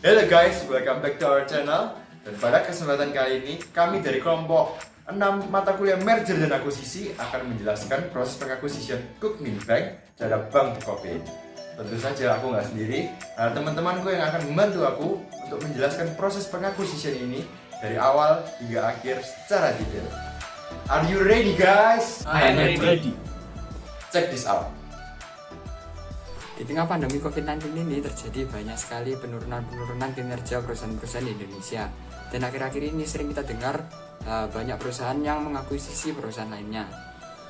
Hello guys, welcome back to our channel. Dan pada kesempatan kali ini, kami dari kelompok 6 mata kuliah merger dan akuisisi akan menjelaskan proses pengakuisisian Kukmin Bank terhadap Bank Bukopin. Tentu saja aku nggak sendiri, ada teman-temanku yang akan membantu aku untuk menjelaskan proses pengakuisisian ini dari awal hingga akhir secara detail. Are you ready guys? I am ready. Check this out. Di tengah pandemi COVID-19 ini terjadi banyak sekali penurunan kinerja perusahaan-perusahaan di Indonesia. Dan akhir-akhir ini sering kita dengar banyak perusahaan yang mengakuisisi perusahaan lainnya.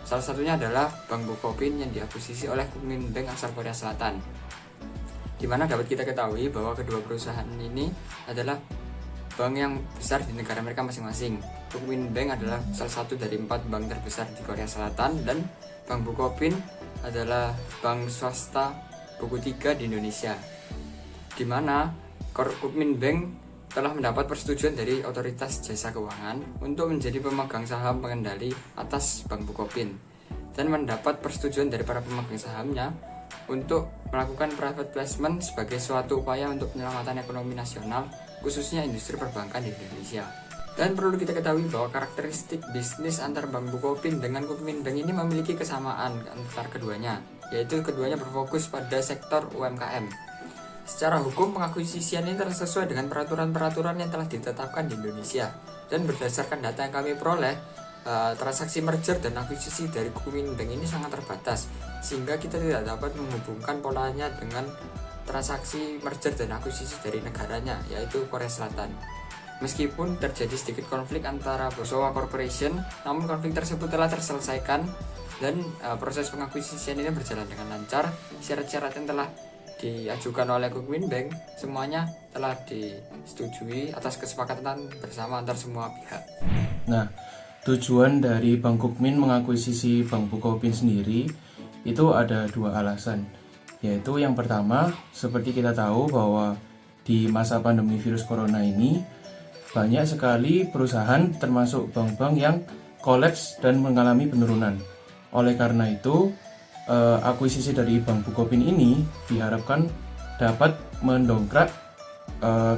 Salah satunya adalah Bank Bukopin yang diakuisisi oleh Kukmin Bank asal Korea Selatan. Di mana dapat kita ketahui bahwa kedua perusahaan ini adalah bank yang besar di negara mereka masing-masing. Kukmin Bank adalah salah satu dari 4 bank terbesar di Korea Selatan dan Bank Bukopin adalah bank swasta buku 3 di Indonesia, di mana Kukmin Bank telah mendapat persetujuan dari otoritas jasa keuangan untuk menjadi pemegang saham pengendali atas Bank Bukopin dan mendapat persetujuan dari para pemegang sahamnya untuk melakukan private placement sebagai suatu upaya untuk penyelamatan ekonomi nasional, khususnya industri perbankan di Indonesia. Dan perlu kita ketahui bahwa karakteristik bisnis antar Bank Bukopin dengan Kukmin Bank ini memiliki kesamaan antar keduanya, yaitu keduanya berfokus pada sektor UMKM. Secara hukum, pengakuisisian ini telah sesuai dengan peraturan-peraturan yang telah ditetapkan di Indonesia. Dan berdasarkan data yang kami peroleh, transaksi merger dan akuisisi dari Kukmin Bank ini sangat terbatas, sehingga kita tidak dapat menghubungkan polanya dengan transaksi merger dan akuisisi dari negaranya, yaitu Korea Selatan. Meskipun terjadi sedikit konflik antara Bosowa Corporation, namun konflik tersebut telah terselesaikan dan proses pengakuisisian ini berjalan dengan lancar. Syarat-syarat yang telah diajukan oleh Kukmin Bank semuanya telah disetujui atas kesepakatan bersama antar semua pihak. Nah, tujuan dari Bank Kukmin mengakuisisi Bank Bukopin sendiri itu ada 2 alasan. Yaitu yang pertama, seperti kita tahu bahwa di masa pandemi virus corona ini banyak sekali perusahaan termasuk bank-bank yang kolaps dan mengalami penurunan. Oleh karena itu, akuisisi dari Bank Bukopin ini diharapkan dapat mendongkrak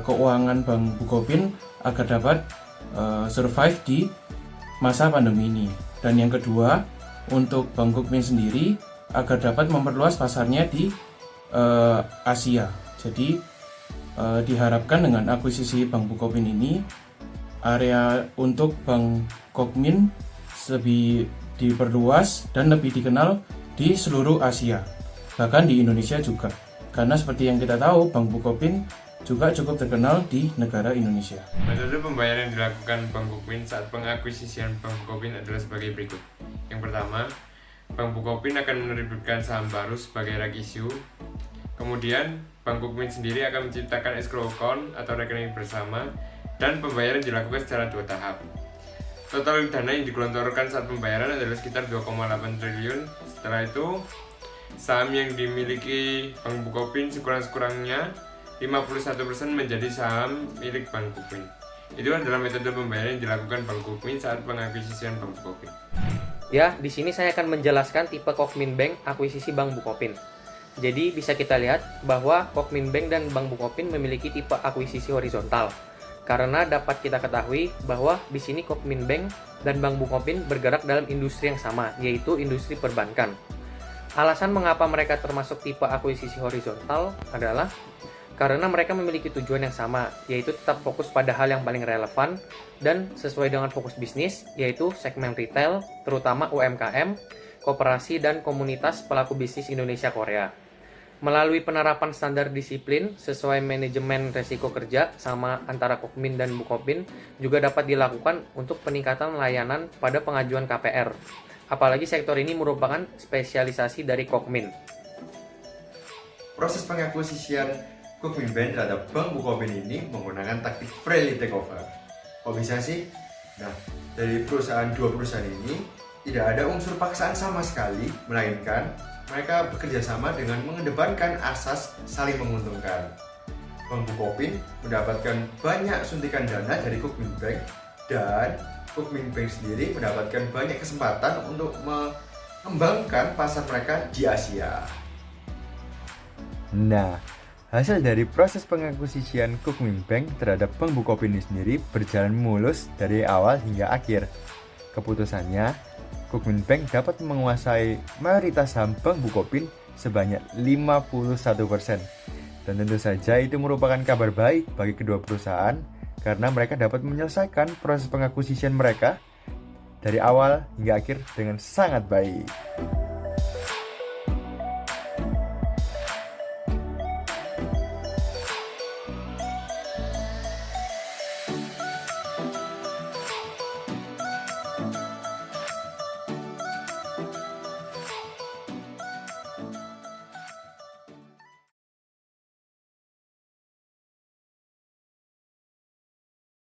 keuangan Bank Bukopin agar dapat survive di masa pandemi ini. Dan yang kedua, untuk Bank Kukmin sendiri agar dapat memperluas pasarnya di Asia. Jadi diharapkan dengan akuisisi Bank Bukopin ini, area untuk Bank Kukmin lebih diperluas dan lebih dikenal di seluruh Asia, bahkan di Indonesia juga. Karena seperti yang kita tahu, Bank Bukopin juga cukup terkenal di negara Indonesia. Metode pembayaran yang dilakukan Bank Bukopin saat pengakuisisian Bank Bukopin adalah sebagai berikut. Yang pertama, Bank Bukopin akan menerbitkan saham baru sebagai right issue. Kemudian, Bank Kukmin sendiri akan menciptakan escrow account atau rekening bersama dan pembayaran dilakukan secara 2 tahap. Total dana yang digelontorkan saat pembayaran adalah sekitar 2,8 triliun. Setelah itu, saham yang dimiliki Bank Bukopin sekurang-kurangnya 51% menjadi saham milik Bank Kukmin. Itu adalah metode pembayaran yang dilakukan Bank Kukmin saat pengakuisisian Bank Bukopin. Ya, di sini saya akan menjelaskan tipe Kukmin Bank akuisisi Bank Bukopin. Jadi bisa kita lihat bahwa Kukmin Bank dan Bank Bukopin memiliki tipe akuisisi horizontal. Karena dapat kita ketahui bahwa di sini Kukmin Bank dan Bank Bukopin bergerak dalam industri yang sama, yaitu industri perbankan. Alasan mengapa mereka termasuk tipe akuisisi horizontal adalah karena mereka memiliki tujuan yang sama, yaitu tetap fokus pada hal yang paling relevan dan sesuai dengan fokus bisnis, yaitu segmen retail, terutama UMKM, koperasi dan komunitas pelaku bisnis Indonesia Korea. Melalui penerapan standar disiplin sesuai manajemen resiko kerja sama antara Kukmin dan Bukopin juga dapat dilakukan untuk peningkatan layanan pada pengajuan KPR. Apalagi sektor ini merupakan spesialisasi dari Kukmin. Proses pengakuisisian Kukmin Bank terhadap Bank Bukopin ini menggunakan taktik friendly takeover. Kok bisa sih? Nah, dari dua perusahaan ini tidak ada unsur paksaan sama sekali, melainkan mereka bekerja sama dengan mengedepankan asas saling menguntungkan. Bank Bukopin mendapatkan banyak suntikan dana dari Kukmin Bank dan Kukmin Bank sendiri mendapatkan banyak kesempatan untuk mengembangkan pasar mereka di Asia. Nah, Hasil dari proses pengakuisisian Kukmin Bank terhadap Bank Bukopin ini sendiri berjalan mulus dari awal hingga akhir. Keputusannya, Kukmin Bank dapat menguasai mayoritas saham Bank Bukopin sebanyak 51%. Dan tentu saja itu merupakan kabar baik bagi kedua perusahaan karena mereka dapat menyelesaikan proses pengakuisisian mereka dari awal hingga akhir dengan sangat baik.